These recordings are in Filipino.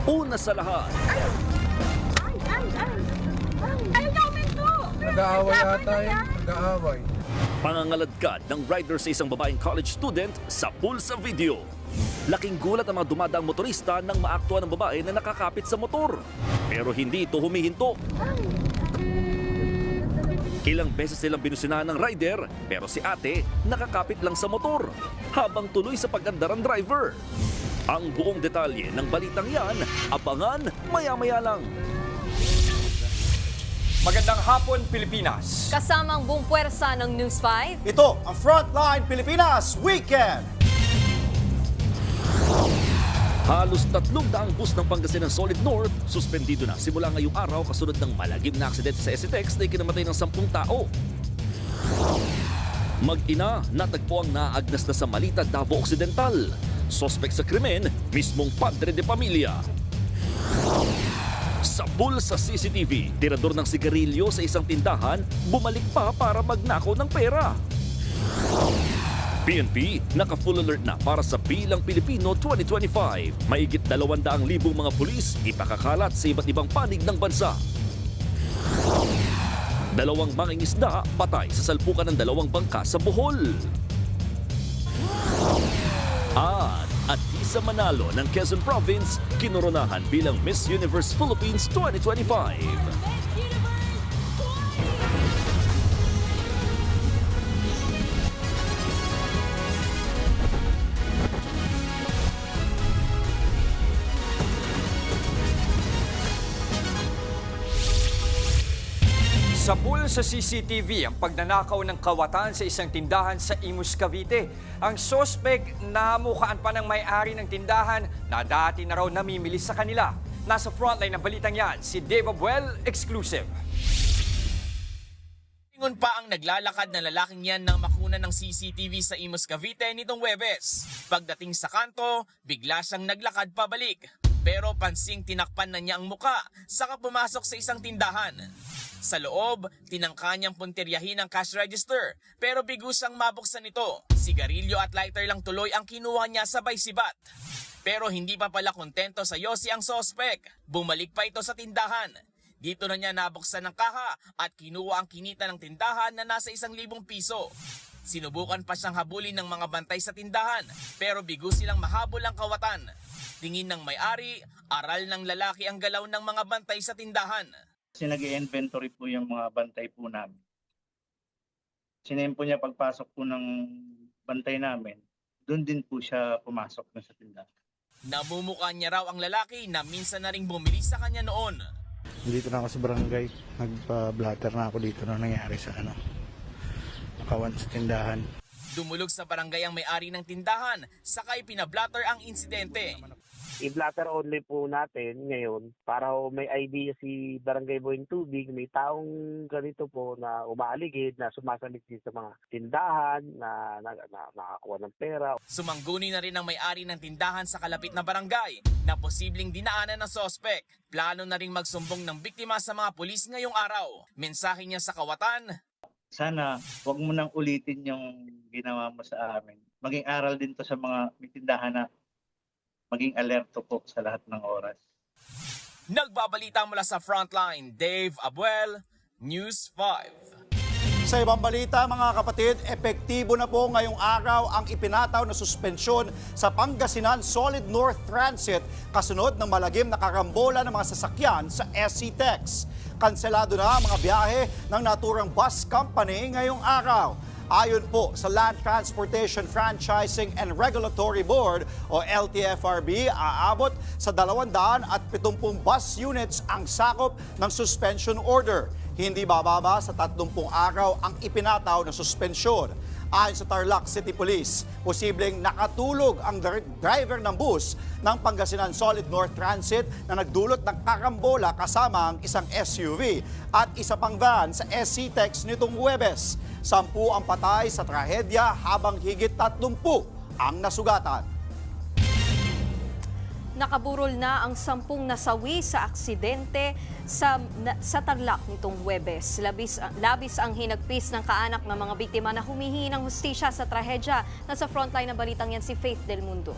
Una sa lahat, Nag-aaway ata yun. Nag-aaway. pangangaladkad ng rider sa isang babaeng college student sa pool sa video. Laking gulat ang mga dumadaang motorista nang maaktuhan ng babae na nakakapit sa motor. Pero hindi ito humihinto. Ilang beses silang binusinahan ng rider, pero si ate nakakapit lang sa motor habang tuloy sa pag-andar ang driver. Ang buong detalye ng balitang yan, abangan maya-maya lang. Magandang hapon, Pilipinas. Kasama ang buong puwersa ng News 5. Ito ang Frontline Pilipinas Weekend. Halos 300 bus ng Pangasinan Solid North suspendido na simula ngayong araw kasunod ng malagim na aksidente sa SCTEX na ikinamatay ng 10 tao. Mag-ina, natagpo ang naagnas na sa Malita, Davao Occidental. Sospek sa krimen, mismong padre de pamilya. Sa pool sa CCTV, tirador ng sigarilyo sa isang tindahan, bumalik pa para magnakaw ng pera. PNP, naka-full alert na para sa Bilang Pilipino 2025. Maigit 200,000 mga pulis ipakakalat sa iba't ibang panig ng bansa. 2 mangingisda patay sa salpukan ng 2 bangka sa Bohol. At Isa Manalo ng Quezon Province, kinoronahan bilang Miss Universe Philippines 2025. Sa pool sa CCTV, ang pagnanakaw ng kawatan sa isang tindahan sa Imus, Cavite. Ang sospek namukaan pa ng may-ari ng tindahan na dati na raw namimili sa kanila. Nasa frontline ng balitang yan, si Dave Abuel, exclusive. Ingon pa ang naglalakad na lalaking yan nang makuna ng CCTV sa Imus, Cavite nitong Huwebes. Pagdating sa kanto, bigla siyang naglakad pabalik. Pero pansing tinakpan na niya ang muka, saka pumasok sa isang tindahan. Sa loob, tinangka niyang puntiryahin ang cash register, pero bigusang mabuksan nito. Sigarilyo at lighter lang tuloy ang kinuha niya sabay sibat. Pero hindi pa pala kontento sa yosi ang sospek. Bumalik pa ito sa tindahan. Dito na niya nabuksan ng kaha at kinuha ang kinita ng tindahan na nasa 1,000 piso. Sinubukan pa siyang habulin ng mga bantay sa tindahan, pero bigo silang mahabol ang kawatan. Tingin ng may-ari, aral ng lalaki ang galaw ng mga bantay sa tindahan. Kasi nag-inventory po yung mga bantay po namin. Sinempo niya pagpasok po ng bantay namin, doon din po siya pumasok na sa tindahan. Namumukha niya raw ang lalaki na minsan na ring bumili sa kanya noon. Dito na ako sa barangay, nagpa-blatter na ako dito na nangyari sa nakawan sa tindahan. Dumulog sa barangay ang may-ari ng tindahan, saka ipinablatter ang insidente. I-blatter only po natin ngayon para may idea si Barangay Boying Tubig, may taong ganito po na umaaligid, na sumasalit din sa mga tindahan, na nakakuha ng pera. Sumangguni na rin ang may-ari ng tindahan sa kalapit na barangay na posibleng dinaanan ng sospek. Plano na ring magsumbong ng biktima sa mga pulis ngayong araw. Mensahe niya sa kawatan, Sana huwag mo nang ulitin yung ginawa mo sa amin. Maging aral din to sa mga may tindahan na maging alerto po sa lahat ng oras. Nagbabalita mula sa Frontline, Dave Abuel, News 5. Sa ibang balita, mga kapatid, epektibo na po ngayong araw ang ipinataw na suspensyon sa Pangasinan Solid North Transit kasunod ng malagim na karambola ng mga sasakyan sa SCTEX. Kanselado na ang mga biyahe ng naturang bus company ngayong araw. Ayon po sa Land Transportation Franchising and Regulatory Board o LTFRB, aabot sa 270 bus units ang sakop ng suspension order. Hindi bababa sa 30 araw ang ipinataw na suspensyon. Ayon sa Tarlac City Police, posibleng nakatulog ang driver ng bus ng Pangasinan Solid North Transit na nagdulot ng karambola kasama ang isang SUV at isa pang van sa SCTEX nitong Huwebes. 10 ang patay sa trahedya habang higit 30 ang nasugatan. Nakaburol na ang 10 nasawi sa aksidente sa Tarlac nitong Huwebes. Labis ang hinagpis ng kaanak ng mga biktima na humihingi ng hustisya sa trahedya. Nasa frontline ng balitang yan si Faith Del Mundo.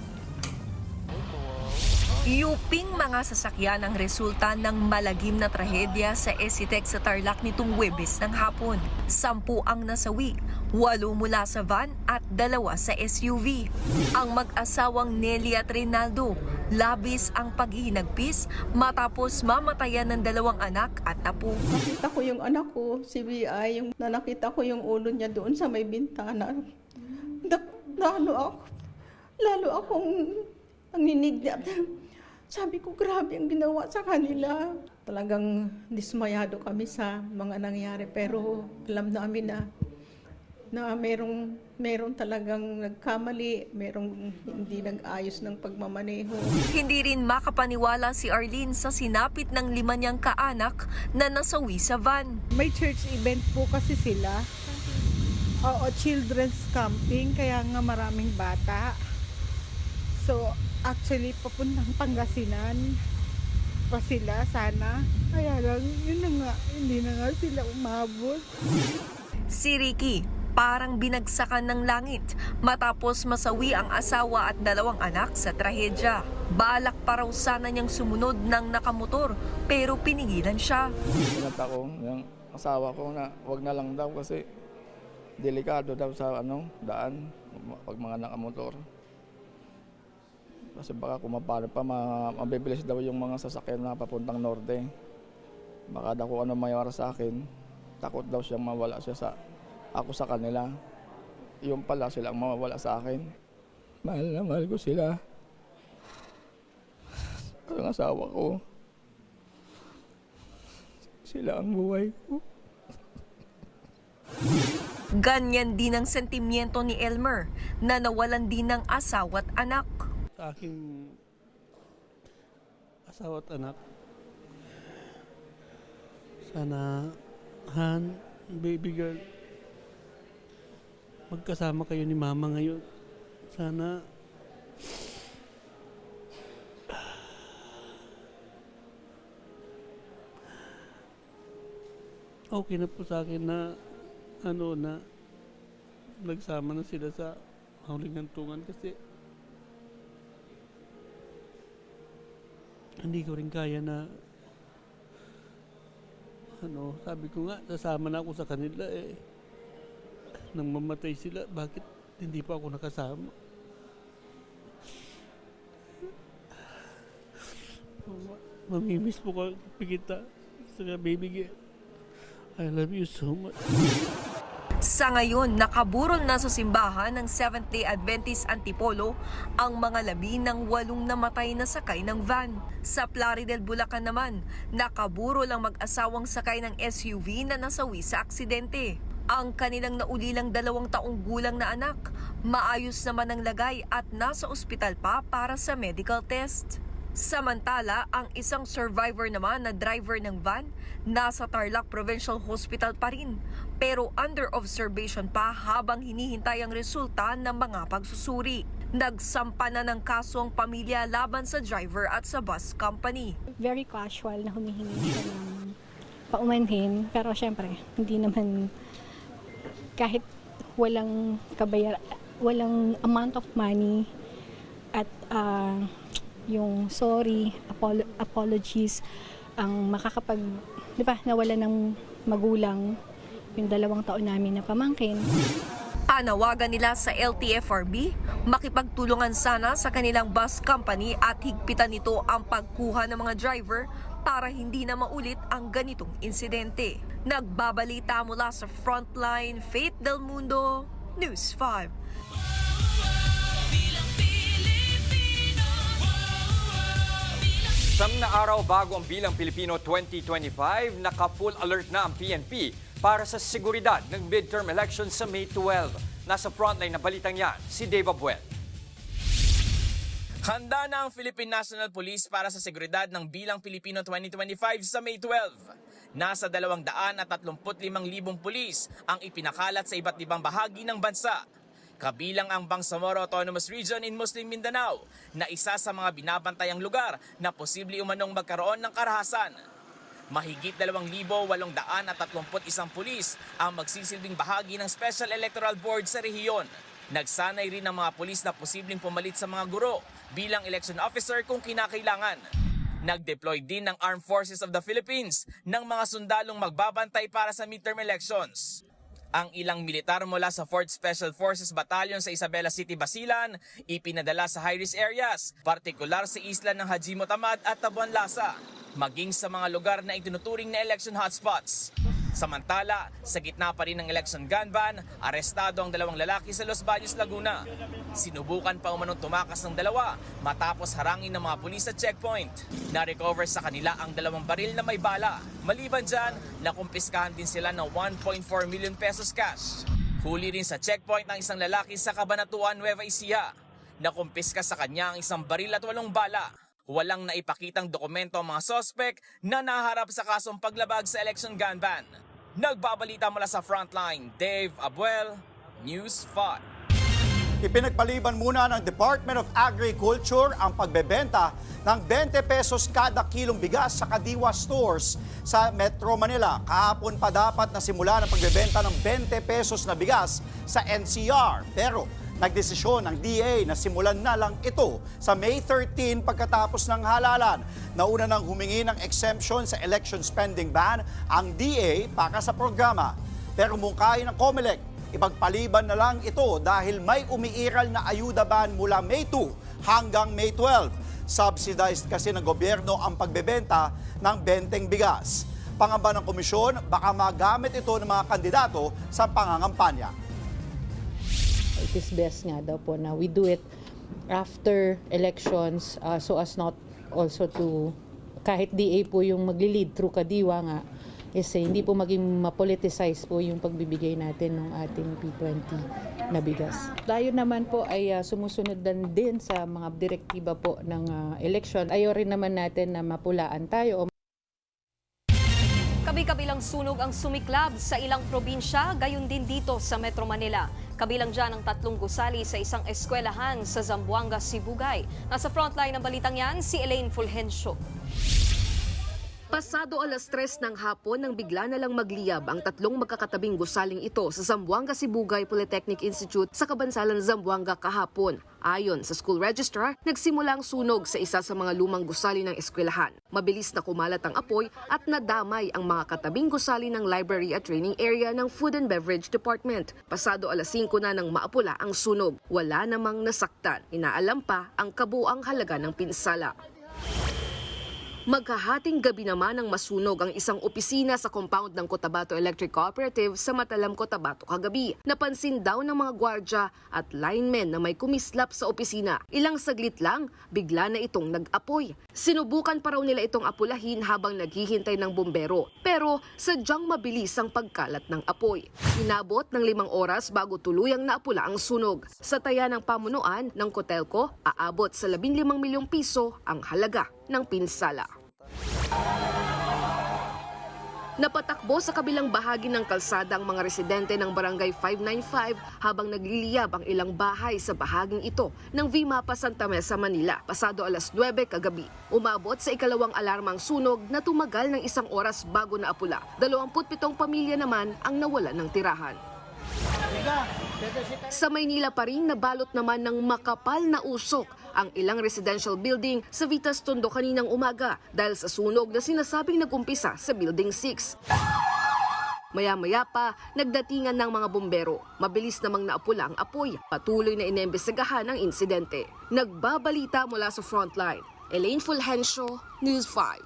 Yuping mga sasakyan ang resulta ng malagim na trahedya sa SCTEX sa Tarlac nitong Huwebes ng hapon. 10 ang nasawi, 8 mula sa van at 2 sa SUV. Ang mag-asawang Nelly at Reynaldo, labis ang paghihinagpis matapos mamatayan ng 2 anak at apo. Nakita ko yung anak ko, si BI, yung nakita ko yung ulo niya doon sa may bintana. Lalo akong nanginig niya. Sabi ko, grabe ang ginawa sa kanila. Talagang dismayado kami sa mga nangyari, pero alam namin na merong talagang nagkamali, merong hindi nag-ayos ng pagmamaneho. Hindi rin makapaniwala si Arlene sa sinapit ng 5 niyang kaanak na nasawi sa van. May church event po kasi sila. Oo, children's camping, kaya nga maraming bata. So, actually, papuntang Pangasinan pa sila sana. Kaya lang, hindi na nga sila umabot. Si Ricky, parang binagsakan ng langit matapos masawi ang asawa at 2 anak sa trahedya. Balak pa raw sana niyang sumunod ng nakamotor pero pinigilan siya. Pinata ko yung asawa ko na wag na lang daw kasi delikado daw sa daan pag mga nakamotor. Kasi baka kumapano pa, mabibilis daw yung mga sasakyan na papuntang norte. Baka daw kung ano mayawara sa akin, takot daw siyang mawala siya ako sa kanila. Yung pala silang mawawala sa akin. Mahal na mahal ko sila. Ang asawa ko. Sila ang buhay ko. Ganyan din ang sentimiento ni Elmer na nawalan din ng asawa at anak. Sa aking asawa at anak, sana, Han, baby girl, magkasama kayo ni Mama ngayon. Sana okay na po sa akin na nagsama na sila sa huling hantungan kasi hindi ko rin kaya na sabi ko nga, sasama na ako sa kanila nang mamatay sila, bakit hindi pa ako nakasama? Mamimiss po ko kita sa baby girl. I love you so much. Sa ngayon, nakaburol na sa simbahan ng Seventh-day Adventist Antipolo ang mga labi ng 8 namatay na sakay ng van. Sa Plaridel, Bulacan naman, nakaburol ang mag-asawang sakay ng SUV na nasawi sa aksidente. Ang kanilang naulilang 2 taong gulang na anak, maayos naman ang lagay at nasa ospital pa para sa medical test. Samantala, ang isang survivor naman na driver ng van, nasa Tarlac Provincial Hospital pa rin, pero under observation pa habang hinihintay ang resulta ng mga pagsusuri. Nagsampa na ng kaso ang pamilya laban sa driver at sa bus company. Very casual na humihingi siya ng paumanhin, pero syempre, hindi naman kahit walang walang amount of money at yung sorry, apologies, ang makakapag, di ba, nawala ng magulang yung 2 taon namin na pamangkin. Panawagan nila sa LTFRB, makipagtulungan sana sa kanilang bus company at higpitan nito ang pagkuha ng mga driver para hindi na maulit ang ganitong insidente. Nagbabalita mula sa Frontline, Faith Del Mundo, News 5. Siyam na araw bago ang Bilang Pilipino 2025, naka-full alert na ang PNP para sa seguridad ng midterm election sa May 12. Nasa frontline na balitang yan, si Dave Abuel. Handa na ang Philippine National Police para sa seguridad ng Bilang Pilipino 2025 sa May 12. Nasa 235,000 pulis ang ipinakalat sa iba't ibang bahagi ng bansa. Kabilang ang Bangsamoro Autonomous Region in Muslim Mindanao na isa sa mga binabantayang lugar na posible umanong magkaroon ng karahasan. Mahigit 2,831 pulis ang magsisilbing bahagi ng Special Electoral Board sa rehiyon. Nagsanay rin ang mga pulis na posibleng pumalit sa mga guro bilang election officer kung kinakailangan. Nag-deploy din ng Armed Forces of the Philippines ng mga sundalong magbabantay para sa midterm elections. Ang ilang militar mula sa 4th Special Forces Battalion sa Isabela City, Basilan, ipinadala sa high-risk areas, partikular sa isla ng Haji Motamad at Tabuan Lasa, maging sa mga lugar na itinuturing na election hotspots. Samantala, sa gitna pa rin ng election gun ban, arestado ang 2 lalaki sa Los Baños, Laguna. Sinubukan pa umanong tumakas ng 2 matapos harangin ng mga pulis sa checkpoint. Na-recover sa kanila ang 2 baril na may bala. Maliban dyan, nakumpiskahan din sila ng 1.4 million pesos cash. Huli rin sa checkpoint ng isang lalaki sa Cabanatuan, Nueva Ecija. Nakumpiska sa kanya ang 1 baril at 8 bala. Walang naipakitang dokumento ang mga sospek na naharap sa kasong paglabag sa election gun ban. Nagbabalita mula sa Frontline, Dave Abuel, News 5. Ipinagpaliban muna ng Department of Agriculture ang pagbebenta ng 20 pesos kada kilong bigas sa Kadiwa stores sa Metro Manila. Kahapon pa dapat na simula ng pagbebenta ng 20 pesos na bigas sa NCR. Pero nagdesisyon ang DA na simulan na lang ito sa May 13 pagkatapos ng halalan. Nauna nang humingi ng exemption sa election spending ban ang DA para sa programa. Pero mungkahi ng COMELEC, ipagpaliban na lang ito dahil may umiiral na ayuda ban mula May 2 hanggang May 12. Subsidized kasi ng gobyerno ang pagbebenta ng 20 bigas. Pangamba ng komisyon, baka magamit ito ng mga kandidato sa pangangampanya. It is best nga daw po na we do it after elections so as not also to, kahit DA po yung magli-lead through Kadiwa nga, is hindi po maging ma-politicize po yung pagbibigay natin ng ating P20 na bigas. Tayo naman po ay sumusunod din sa mga direktiba po ng election. Ayaw rin naman natin na mapulaan tayo. Kabi-kabilang sunog ang sumiklab sa ilang probinsya, gayon din dito sa Metro Manila. Kabilang dyan ang 3 gusali sa isang eskwelahan sa Zamboanga, Sibugay. Nasa frontline ng balitang yan, si Elaine Fulgencio. Pasado 3:00 ng hapon nang bigla na lang magliyab ang 3 magkakatabing gusaling ito sa Zamboanga Sibugay Polytechnic Institute sa Kabansalan, Zamboanga kahapon. Ayon sa school registrar, nagsimula ang sunog sa isa sa mga lumang gusali ng eskwelahan. Mabilis na kumalat ang apoy at nadamay ang mga katabing gusali ng library at training area ng Food and Beverage Department. Pasado 5:00 na nang maapula ang sunog. Wala namang nasaktan. Inaalam pa ang kabuang halaga ng pinsala. Maghahating gabi naman ang masunog ang isang opisina sa compound ng Cotabato Electric Cooperative sa Matalam, Cotabato kagabi. Napansin daw ng mga gwardya at linemen na may kumislap sa opisina. Ilang saglit lang, bigla na itong nag-apoy. Sinubukan pa raw nila itong apulahin habang naghihintay ng bumbero. Pero sadyang mabilis ang pagkalat ng apoy. Inabot ng 5 oras bago tuluyang naapula ang sunog. Sa taya ng pamunuan ng Cotelco, aabot sa 15 milyong piso ang halaga ng pinsala. Napatakbo sa kabilang bahagi ng kalsada ang mga residente ng Barangay 595 habang nagliliyab ang ilang bahay sa bahaging ito ng V-MAPA Santa Mesa, Manila. Pasado 9:00 kagabi, umabot sa ikalawang alarmang sunog na tumagal ng 1 oras bago naapula. 27 pamilya naman ang nawalan ng tirahan. Sa Maynila pa rin, nabalot naman ng makapal na usok ang ilang residential building sa Vitas Tondo kaninang umaga dahil sa sunog na sinasabing nagumpisa sa Building 6. Maya-maya pa, nagdatingan ng mga bumbero. Mabilis namang naapula ang apoy. Patuloy na inimbestigahan ang insidente. Nagbabalita mula sa Frontline, Elaine Fulgencio, News 5.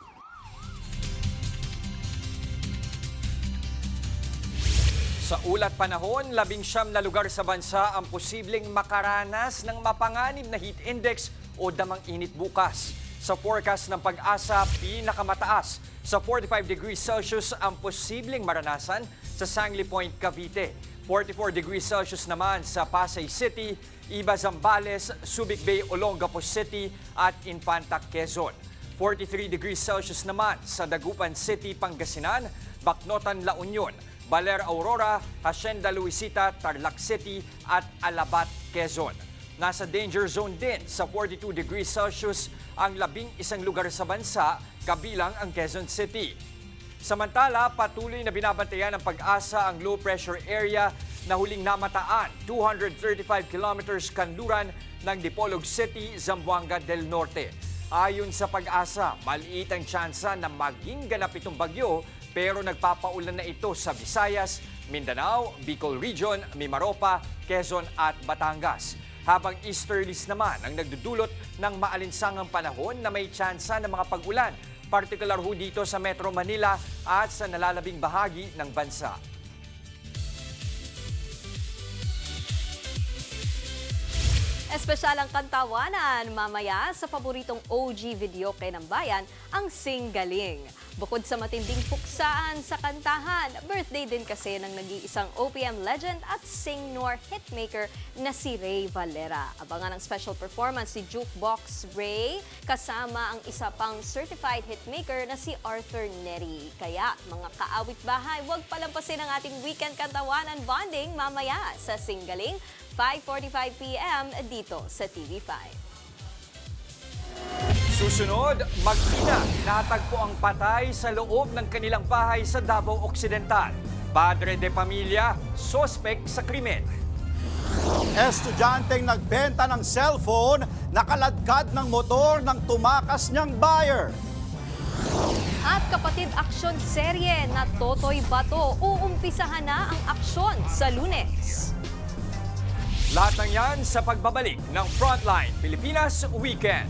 Sa ulat panahon, 19 na lugar sa bansa ang posibleng makaranas ng mapanganib na heat index o damang init bukas. Sa forecast ng Pag-asa, pinakamataas sa 45 degrees Celsius ang posibleng maranasan sa Sangley Point, Cavite. 44 degrees Celsius naman sa Pasay City, Iba, Zambales, Subic Bay, Olongapo City at Infanta, Quezon. 43 degrees Celsius naman sa Dagupan City, Pangasinan, Bacnotan, La Union, Baler, Aurora, Hacienda, Luisita, Tarlac City at Alabat, Quezon. Nasa danger zone din sa 42 degrees Celsius ang 11 lugar sa bansa, kabilang ang Quezon City. Samantala, patuloy na binabantayan ng Pag-asa ang low pressure area na huling namataan 235 kilometers kanluran ng Dipolog City, Zamboanga del Norte. Ayon sa Pag-asa, maliit ang tsansa na maging ganap itong bagyo pero nagpapaulan na ito sa Visayas, Mindanao, Bicol Region, Mimaropa, Quezon at Batangas. Habang easterlies naman ang nagdudulot ng maalinsangang panahon na may tsansa ng mga pag-ulan, partikular ho dito sa Metro Manila at sa nalalabing bahagi ng bansa. Espesyal ang kantawanan mamaya sa paboritong OG videoke ng bayan, ang Singgaling. Bukod sa matinding puksaan sa kantahan, birthday din kasi ng nag-iisang OPM legend at sing-nor hitmaker na si Ray Valera. Abangan ang special performance si Jukebox Ray kasama ang isa pang certified hitmaker na si Arthur Neri. Kaya mga kaawit bahay, huwag palampasin ang ating weekend kantawanan bonding mamaya sa Singgaling, 5:45 p.m. dito sa TV5. Susunod, mag-ina, natagpo ang patay sa loob ng kanilang bahay sa Davao Occidental. Padre de pamilya, sospek sa krimen. Estudyanteng nagbenta ng cellphone, nakaladkad ng motor ng tumakas niyang buyer. At kapatid aksyon serye na Totoy Bato, uumpisahan na ang aksyon sa Lunes. Lahat ng yan sa pagbabalik ng Frontline Pilipinas Weekend.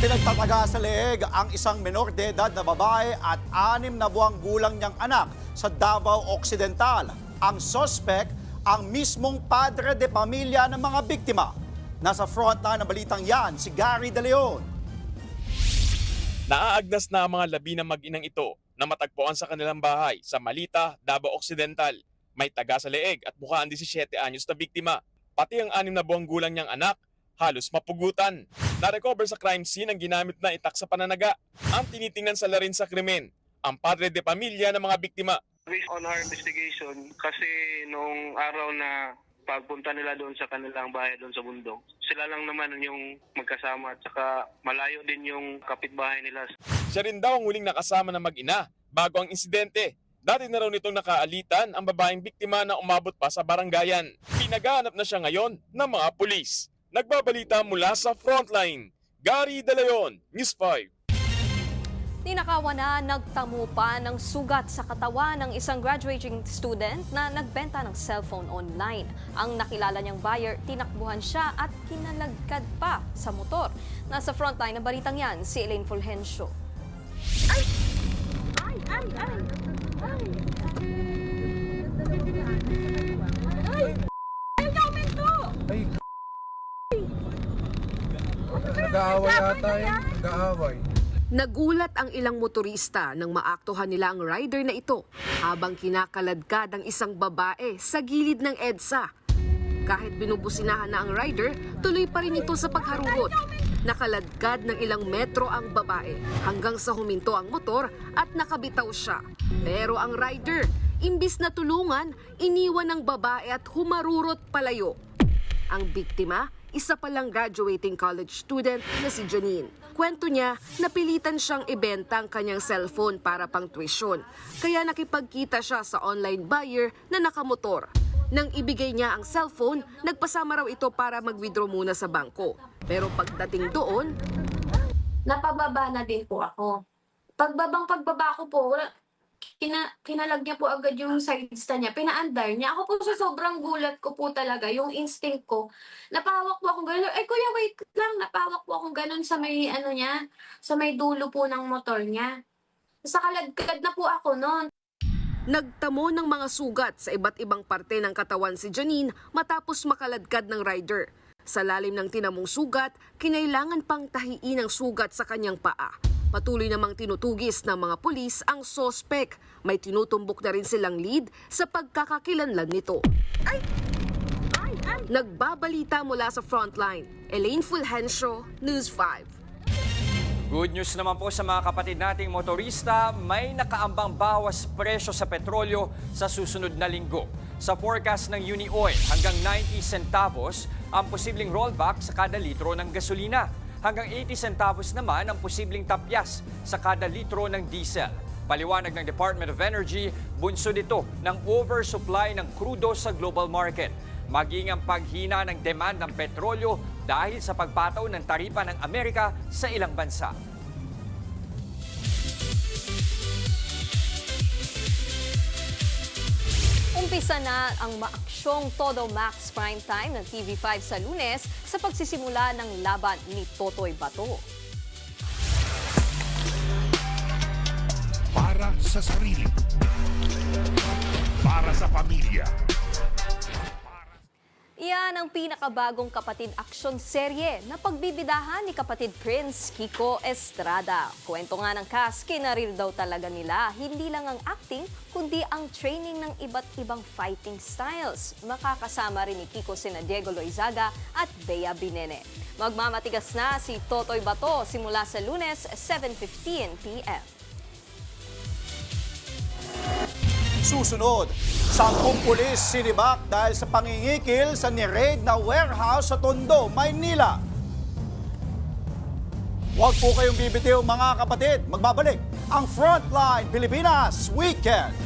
Pinagtataga sa leeg ang isang menor de edad na babae at 6 na buwang gulang niyang anak sa Davao Occidental. Ang sospek, ang mismong padre de pamilya ng mga biktima. Nasa frontline ng balitang yan, si Gary De Leon. Naaagnas na ang mga labi ng mag-inang ito na matagpuan sa kanilang bahay sa Malita, Davao Occidental. May taga sa leeg at mukhaan 17 anyos na biktima. Pati ang 6 na buwang gulang niyang anak, halos mapugutan. Na-recover sa crime scene ang ginamit na itak sa pananaga. Ang tinitingnan sa larin sa krimen, ang padre de pamilya ng mga biktima. Based on our investigation, kasi nung araw na pagpunta nila doon sa kanilang bahay doon sa bundok, sila lang naman yung magkasama at saka malayo din yung kapitbahay nila. Siya rin daw ang huling nakasama ng mag-ina bago ang insidente. Dati na raw nitong nakaalitan ang babaeng biktima na umabot pa sa barangayan. Pinagahanap na siya ngayon ng mga pulis. Nagbabalita mula sa Frontline, Gary De Leon, News 5. Ninakawan na nagtamo pa ng sugat sa katawan ng isang graduating student na nagbenta ng cellphone online. Ang nakilala niyang buyer, tinakbuhan siya at kinalagkad pa sa motor. Nasa Frontline ng balitang yan, si Elaine Fulgencio. Nag-aaway yata yun. Nag-aaway. Nagulat ang ilang motorista nang maaktuhan nila ang rider na ito habang kinakaladkad ang isang babae sa gilid ng EDSA. Kahit binubusinahan na ang rider, tuloy pa rin ito sa pagharurot. Nakaladkad ng ilang metro ang babae hanggang sa huminto ang motor at nakabitaw siya. Pero ang rider, imbis na tulungan, iniwan ng babae at humarurot palayo. Ang biktima, isa palang graduating college student na si Janine. Kwento niya, napilitan siyang ibenta ang kanyang cellphone para pang tuition. Kaya nakipagkita siya sa online buyer na nakamotor. Nang ibigay niya ang cellphone, nagpasama raw ito para mag-withdraw muna sa bangko. Pero pagdating doon, napababa na din po ako. Pagbaba ko po, kinalag niya po agad yung side stand niya, pinaandar niya. Ako po sa sobrang gulat ko po talaga, yung instinct ko, napahawak po akong gano'n. Kuya, wait lang, napahawak po akong gano'n sa may, sa may dulo po ng motor niya. Sa kaladkad na po ako noon. Nagtamo ng mga sugat sa iba't ibang parte ng katawan si Janine matapos makaladkad ng rider. Sa lalim ng tinamong sugat, kinailangan pang tahiin ang sugat sa kanyang paa. Patuloy namang tinutugis ng mga pulis ang sospek. May tinutumbok na rin silang lead sa pagkakakilanlan nito. Nagbabalita mula sa Frontline, Elaine Fulgencio, News 5. Good news naman po sa mga kapatid nating motorista, may nakaambang bawas presyo sa petrolyo sa susunod na linggo. Sa forecast ng UniOil, hanggang 90 centavos ang posibleng rollback sa kada litro ng gasolina. Hanggang 80 centavos naman ang posibleng tapyas sa kada litro ng diesel. Paliwanag ng Department of Energy, bunsod ito ng oversupply ng krudo sa global market. Maging ang paghina ng demand ng petrolyo dahil sa pagpataw ng taripa ng Amerika sa ilang bansa. Umpisa na ang maaksyong Todo Max Primetime ng TV5 sa Lunes sa pagsisimula ng laban ni Totoy Bato. Para sa sarili. Para sa pamilya. Iyan ang pinakabagong kapatid aksyon serye na pagbibidahan ni kapatid Prince Kiko Estrada. Kwento nga ng cast, kinaril daw talaga nila hindi lang ang acting kundi ang training ng iba't ibang fighting styles. Makakasama rin ni Kiko sina Diego Loizaga at Bea Binene. Magmamatigas na si Totoy Bato simula sa Lunes 7:15 p.m. Susunod, 10 pulis sinibak dahil sa pangingikil sa ni-raid na warehouse sa Tondo, Maynila. Huwag po kayong bibitiw mga kapatid. Magbabalik ang Frontline Pilipinas Weekend.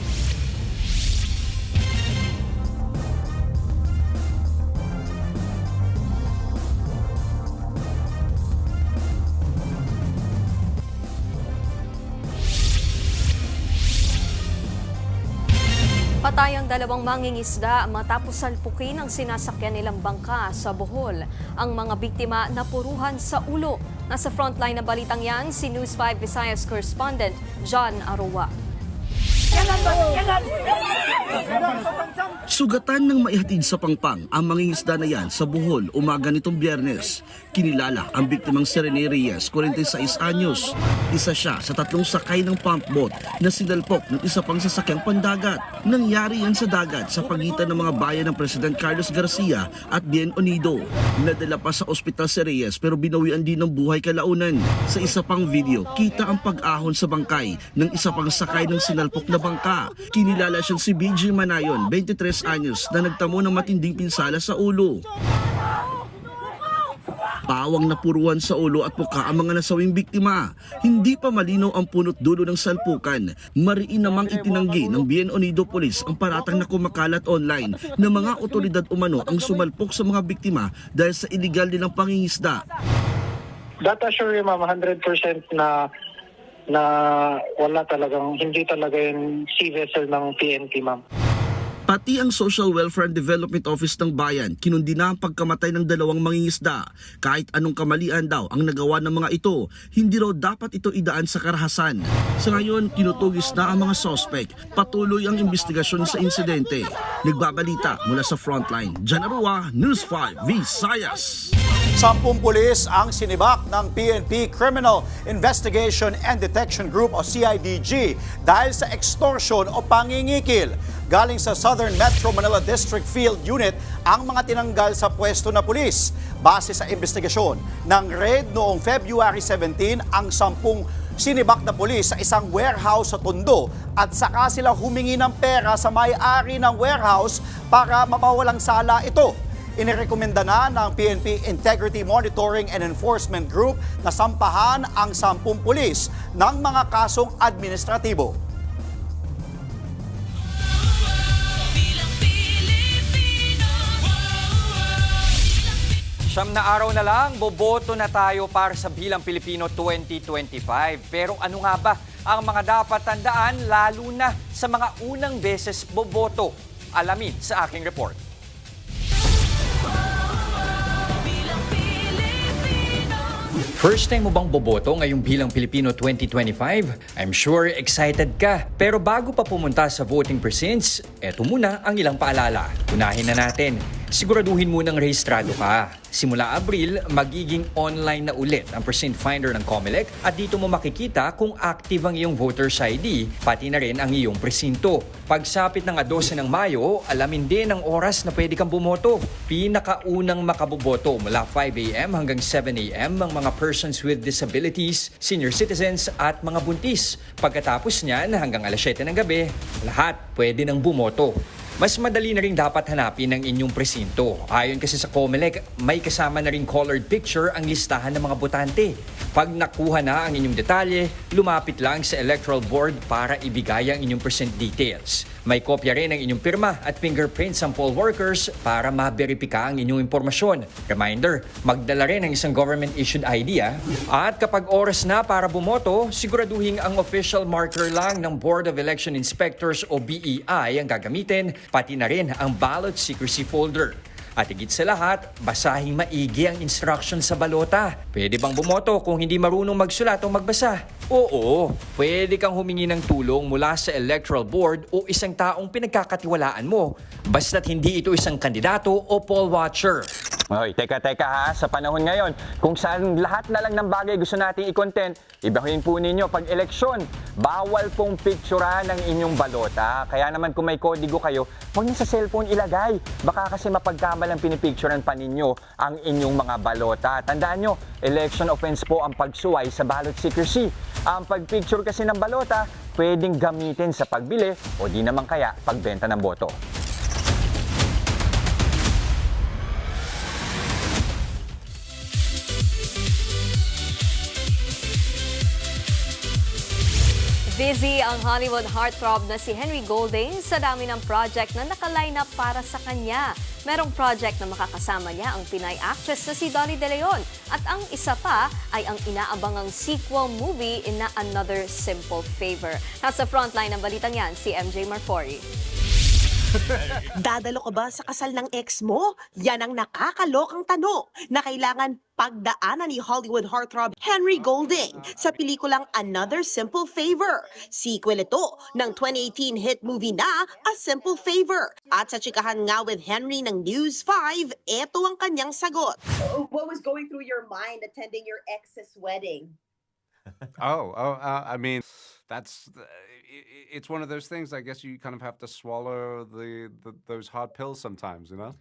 Patay ang dalawang mangingisda matapos salpukin ang sinasakyan nilang bangka sa Bohol. Ang mga biktima napuruhan sa ulo. Nasa frontline ng balitang yan, si News 5 Visayas correspondent John Aroa. Sugatan ng maihatid sa pangpang ang mangingisda na yan sa Bohol umaga nitong Biyernes. Kinilala ang biktimang si Rene Reyes, 46 anyos. Isa siya sa 3 sakay ng pump boat na sinalpok ng isa pang sasakyang pandagat. Nangyari yan sa dagat sa pagitan ng mga bayan ng President Carlos Garcia at Bien Unido. Nadala pa sa ospital si Reyes pero binawian din ng buhay kalaunan. Sa isa pang video, kita ang pag-ahon sa bangkay ng isa pang sakay ng sinalpok na bangka. Kinilala siyang si BG Manayon, 23 anyos, na nagtamo ng matinding pinsala sa ulo. Pawang napuruan sa ulo at muka ang mga nasawing biktima. Hindi pa malinaw ang punot dulo ng salpukan. Mariin namang itinanggi ng Bien Unido Police ang paratang na kumakalat online na mga otoridad umano ang sumalpok sa mga biktima dahil sa iligal nilang pangingisda. Data sure ma'am, 100% na wala talagang, hindi talaga yung sea vessel ng PNP ma'am. Pati ang Social Welfare and Development Office ng bayan, kinundi na ang pagkamatay ng dalawang mangingisda. Kahit anong kamalian daw ang nagawa ng mga ito, hindi raw dapat ito idaan sa karahasan. Sa ngayon, tinutugis na ang mga sospek. Patuloy ang investigasyon sa insidente. Nagbabalita mula sa Frontline, John Aroa, News 5 Visayas. 10 pulis ang sinibak ng PNP Criminal Investigation and Detection Group o CIDG dahil sa extortion o pangingikil. Galing sa Southern Metro Manila District Field Unit ang mga tinanggal sa pwesto na pulis. Base sa investigasyon ng raid noong February 17 ang 10 sinibak na pulis sa isang warehouse sa Tondo at saka sila humingi ng pera sa may-ari ng warehouse para mapawalang sala ito. Inirekomenda na ng PNP Integrity Monitoring and Enforcement Group na sampahan ang 10 pulis ng mga kasong administratibo. Siyam na araw na lang, boboto na tayo para sa Bilang Pilipino 2025. Pero ano nga ba ang mga dapat tandaan lalo na sa mga unang beses boboto? Alamin sa aking report. First time mo bang boboto ngayong Bilang Pilipino 2025? I'm sure excited ka. Pero bago pa pumunta sa voting precincts, eto muna ang ilang paalala. Unahin na natin. siguraduhin munang rehistrado ka. Simula Abril, magiging online na ulit ang Precinct Finder ng COMELEC at dito mo makikita kung active ang iyong voter's ID, pati na rin ang iyong presinto. Pagsapit ng 12 ng Mayo, alamin din ang oras na pwede kang bumoto. Pinakaunang makaboboto mula 5 a.m. hanggang 7 a.m. ang mga persons with disabilities, senior citizens at mga buntis. Pagkatapos niyan, hanggang alas 7 ng gabi, lahat pwede nang bumoto. Mas madali na rin dapat hanapin ang inyong presinto. Ayon kasi sa COMELEC, may kasama na rin colored picture ang listahan ng mga botante. Pag nakuha na ang inyong detalye, lumapit lang sa electoral board para ibigay ang inyong percent details. May kopya rin ang inyong pirma at fingerprints ang poll workers para maberipika ang inyong impormasyon. Reminder, magdala rin ng isang government-issued ID. At kapag oras na para bumoto, siguraduhin ang official marker lang ng Board of Election Inspectors o BEI ang gagamitin, pati na rin ang ballot secrecy folder. At higit sa lahat, basahing maigi ang instruction sa balota. Pwede bang bumoto kung hindi marunong magsulat o magbasa? Oo, pwede kang humingi ng tulong mula sa electoral board o isang taong pinagkakatiwalaan mo, basta't hindi ito isang kandidato o poll watcher. Hoy, teka ha, sa panahon ngayon, kung saan lahat na lang ng bagay gusto nating i-content, ibahin po ninyo pag eleksyon, bawal pong picturean ang inyong balota. Kaya naman kung may kodigo kayo, huwag niyo sa cellphone ilagay. Baka kasi mapagkamalang pinipicturean pa ninyo ang inyong mga balota. Tandaan nyo, election offense po ang pagsuway sa ballot secrecy. Ang pagpicture kasi ng balota, pwedeng gamitin sa pagbili o di naman kaya pagbenta ng boto. Busy ang Hollywood heartthrob na si Henry Golding sa dami ng project na nakaline up para sa kanya. Merong project na makakasama niya ang Pinay actress na si Dolly De Leon. At ang isa pa ay ang inaabangang sequel movie na Another Simple Favor. Nasa frontline ng balitang yan, si MJ Marfori. Dadalo ka ba sa kasal ng ex mo? Yan ang nakakalokang tanong na kailangan pagdaanan ni Hollywood heartthrob Henry Golding sa pelikulang Another Simple Favor. Sequel ito ng 2018 hit movie na A Simple Favor. At sa chikahan nga with Henry ng News 5, eto ang kanyang sagot. What was going through your mind attending your ex's wedding? I mean, it's one of those things. I guess you kind of have to swallow those hard pills sometimes, you know?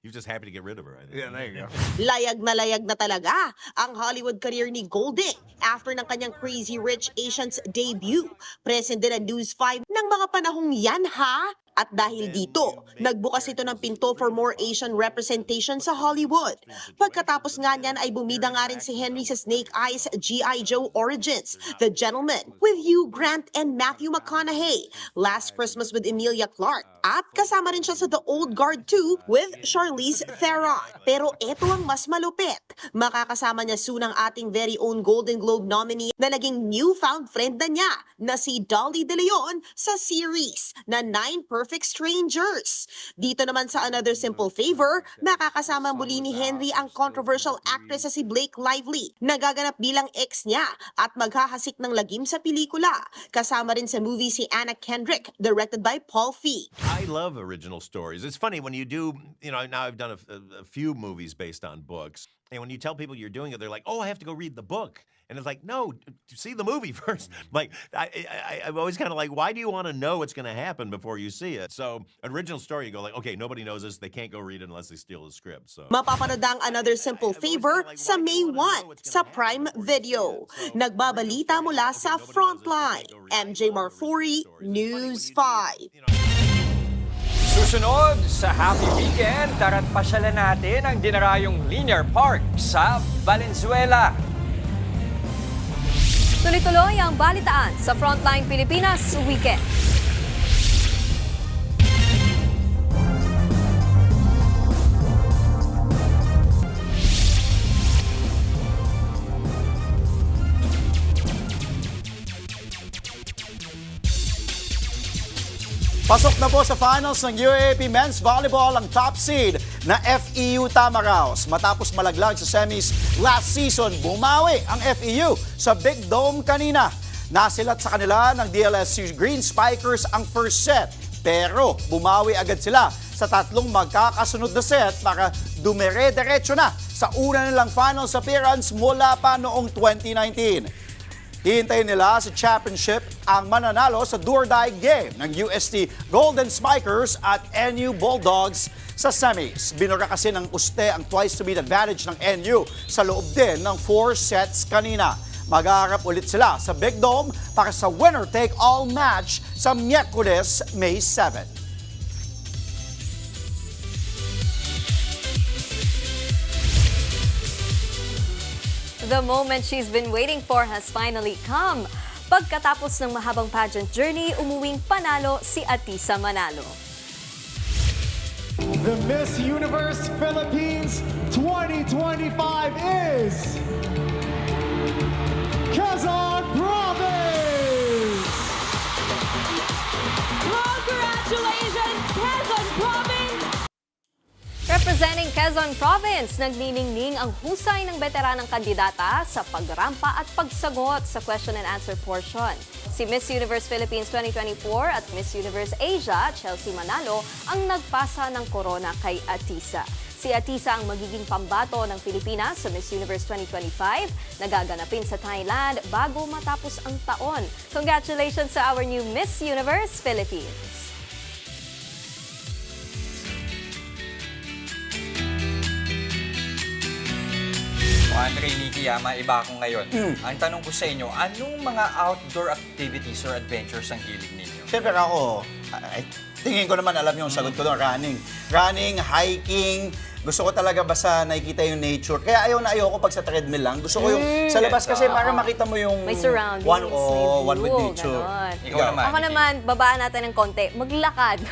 You're just happy to get rid of her, I think. Yeah, there you go. Layag na talaga ang Hollywood career ni Golding after ng kanyang Crazy Rich Asians debut. Present din ang News 5 ng mga panahong yan ha. At dahil dito, nagbukas ito ng pinto for more Asian representation sa Hollywood. Pagkatapos nga niyan ay bumida nga rin si Henry sa Snake Eyes G.I. Joe Origins, The Gentleman, with Hugh Grant and Matthew McConaughey, Last Christmas with Emilia Clarke, at kasama rin siya sa The Old Guard 2 with Charlize Theron. Pero eto ang mas malupit. Makakasama niya soon ang ating very own Golden Globe nominee na naging newfound friend na niya na si Dolly De Leon sa series na 9 Perfect Strangers. Dito naman sa Another Simple Favor, makakasama muli ni Henry ang controversial actress na si Blake Lively, nagaganap bilang ex niya at maghahasik ng lagim sa pelikula. Kasama rin sa movie si Anna Kendrick, directed by Paul Feig. I love original stories. It's funny when you do, now I've done a few movies based on books. And when you tell people you're doing it, they're like, oh, I have to go read the book. And it's like, no, see the movie first. Like, I'm always kind of like, why do you want to know what's going to happen before you see it? So, original story, you go like, okay, nobody knows this. They can't go read it unless they steal the script. So. Mapapanood ang Another Simple Favor sa May 1 sa Prime Video. Nagbabalita mula sa Frontline. MJ Marfori, News 5. Susunod sa Happy Weekend, tara't pasyalan natin ang dinarayong Linear Park sa Valenzuela. Tuloy-tuloy ang balitaan sa Frontline Pilipinas Weekend. Pasok na po sa finals ng UAAP Men's Volleyball ang top seed na FEU Tamaraos. Matapos malaglag sa semis last season, bumawi ang FEU sa Big Dome kanina. Nasilat sa kanila ng DLSU Green Spikers ang first set. Pero bumawi agad sila sa tatlong magkakasunod na set para dumire-diretso na sa una nilang finals appearance mula pa noong 2019. Hihintayin nila sa championship ang mananalo sa do-or-die game ng UST Golden Spikers at NU Bulldogs sa semis. Binura kasi ng uste ang twice-to-beat advantage ng NU sa loob din ng 4 sets kanina. Maghaharap ulit sila sa Big Dome para sa winner-take-all match sa Miyerkules, May 7. The moment she's been waiting for has finally come. Pagkatapos ng mahabang pageant journey, umuwing panalo si Atisa Manalo. The Miss Universe Philippines 2025 is Quezon Province! Congratulations, Quezon Province! Representing Quezon Province, nagniningning ang husay ng veteranang kandidata sa pagrampa at pagsagot sa question and answer portion. Si Miss Universe Philippines 2024 at Miss Universe Asia, Chelsea Manalo, ang nagpasa ng corona kay Atisa. Si Atisa ang magiging pambato ng Pilipinas sa Miss Universe 2025, nagaganapin sa Thailand bago matapos ang taon. Congratulations sa our new Miss Universe Philippines! Andre, Nikki, maiba ako ngayon. Ang tanong ko sa inyo, anong mga outdoor activities or adventures ang hilig ninyo? Siyempre ako, tingin ko naman alam yung sagot ko doon, running. Running, hiking, gusto ko talaga basta nakikita yung nature. Kaya ayaw ko pag sa treadmill lang. Gusto ko yung sa labas kasi para makita mo yung may surroundings, one with nature. Ikaw naman. Ako naman, babaan natin ng konti, maglakad.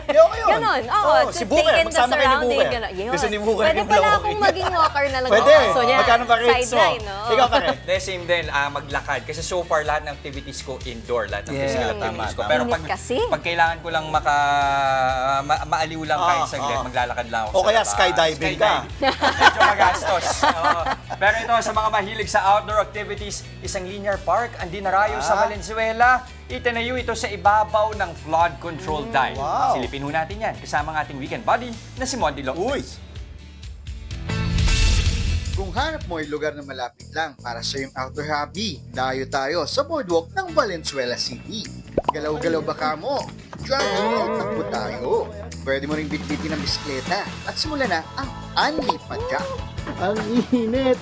Yun. Ganon. Si Booker, magsama kayo ni Booker. Gusto ni Booker Pwede yung pala vlog. akong maging walker na lang. Pwede. So, yan. Magkano ba rates mo? Sideline, no? Ikaw pare. Same din, maglakad. Kasi so far, lahat ng activities ko indoor. Lahat ng physical activities ko. tama. Pero Init pag kailangan ko lang maaliw lang kahit saglit, maglalakad lang ako O sa kaya labas. skydiving ka. Medyo magastos. Pero ito, sa mga mahilig sa outdoor activities, isang linear park ang dinarayo sa Valenzuela. Itinayo ito sa ibabaw ng flood control dike. Wow. Silipin ho natin yan kasama ng ating weekend buddy na si Mondi Lopez. Kung hanap mo ay lugar na malapit lang para sa iyong outdoor hobby, dayo tayo sa boardwalk ng Valenzuela City. Galaw-galaw ba ka mo? Jogging o takbo tayo? Pwede mo ring bitbitin ng bisikleta at simulan na ang Anli Padjak. Ang init!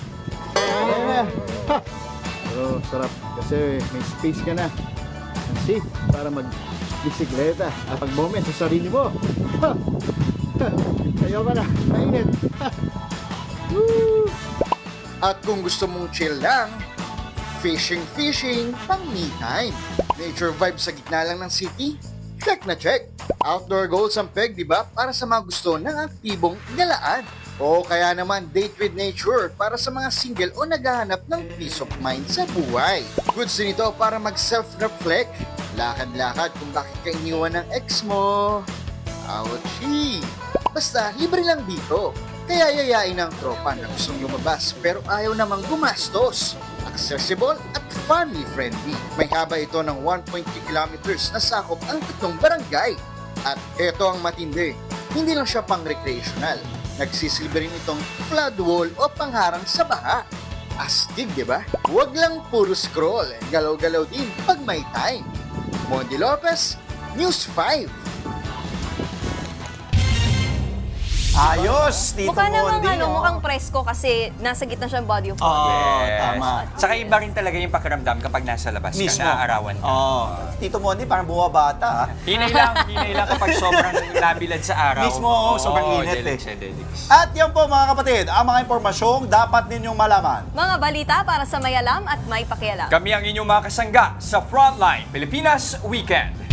Pero sarap kasi may space ka na. Ang safe para mag-bisikleta at pag-moment sa sarili mo. Ayaw ka na, mainit. At kung gusto mong chill lang, fishing, pang me time. Nature vibe sa gitna lang ng city? Check na check. Outdoor goals ang peg, di ba? Para sa mga gusto ng aktibong galaan. O kaya naman date with nature para sa mga single o naghahanap ng peace of mind sa buhay. Goods din ito para mag-self-reflect. Lakad-lakad kung bakit ka iniwan ng ex mo. Ouchie! Basta libre lang dito. Kaya yayain ang tropa na gustong lumabas pero ayaw namang gumastos. Accessible at family-friendly. May haba ito ng 1.3 kilometers na sakop ang 3 barangay. At eto ang matindi, hindi lang siya pang-recreational. Nagsisilbi rin itong flood wall o pangharang sa baha. Astig, di ba? Huwag lang puro scroll, galaw-galaw din pag may time. Mondi Lopez, News 5. Ayos, Tito Mukha namang Mondi. mukhang presko kasi nasa gitna siya ng body of Yes. Tama. Saka iba rin talaga yung pakiramdam kapag nasa labas Mismo. ka, naaarawan ka. Tito Mondi, parang bumabata. Hinay lang kapag sobrang nabilad sa araw. Mismo, sobrang init delix. At yan po mga kapatid, ang mga impormasyong dapat ninyong malaman. Mga balita para sa may alam at may pakialam. Kami ang inyong mga kasangga sa Frontline Pilipinas Weekend.